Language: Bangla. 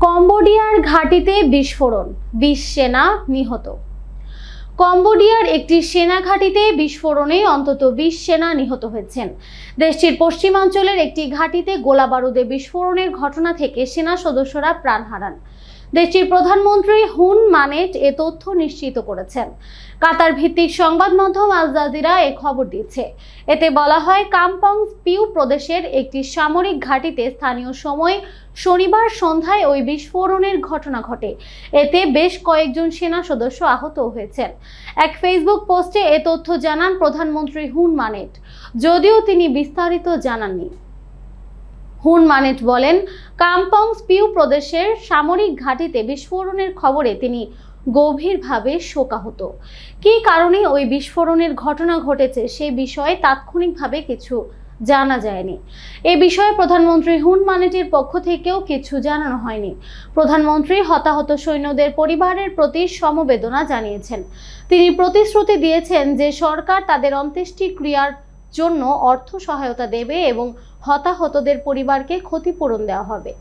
কম্বোডিয়ার ঘাঁটিতে বিস্ফোরণ, 20 সেনা নিহত। কম্বোডিয়ার একটি সেনা ঘাঁটিতে বিস্ফোরণে অন্তত 20 সেনা নিহত হয়েছেন। দেশটির পশ্চিমাঞ্চলের একটি ঘাঁটিতে গোলাবারুদে বিস্ফোরণের ঘটনা থেকে সেনা সদস্যরা প্রাণ হারান। দেশটির প্রধানমন্ত্রী হুন মানেট এ তথ্য নিশ্চিত করেছেন। কাতার ভিত্তিক সংবাদ মাধ্যম আল জাজিরা এ খবর দিয়েছে। এতে বলা হয়, কামপং পিউ প্রদেশের একটি সামরিক ঘাঁটিতে স্থানীয় সময় শনিবার সন্ধ্যায় ওই বিস্ফোরণের ঘটনা ঘটে। এতে বেশ কয়েকজন সেনা সদস্য আহত হয়েছেন। এক ফেসবুক পোস্টে এ তথ্য জানান প্রধানমন্ত্রী হুন মানেট, যদিও তিনি বিস্তারিত জানাননি। হুন মানেট বলেন, কামপং পিউ প্রদেশের সামরিক ঘাঁটিতে বিস্ফোরণের খবরে তিনি গভীরভাবে শোকাহত। কী কারণে ওই বিস্ফোরণের ঘটনা ঘটেছে সে বিষয়ে তাৎক্ষণিকভাবে কিছু জানা যায়নি। এ বিষয়ে প্রধানমন্ত্রী হুন মানেটের পক্ষ থেকেও কিছু জানানো হয়নি। প্রধানমন্ত্রী হতাহত সৈন্যদের পরিবারের প্রতি সমবেদনা জানিয়েছেন। তিনি প্রতিশ্রুতি দিয়েছেন যে সরকার তাদের অন্ত্যেষ্টিক্রিয়ার জন্য অর্থ সহায়তা দেবে এবং হতাহতদের পরিবারকে ক্ষতিপূরণ দেওয়া হবে।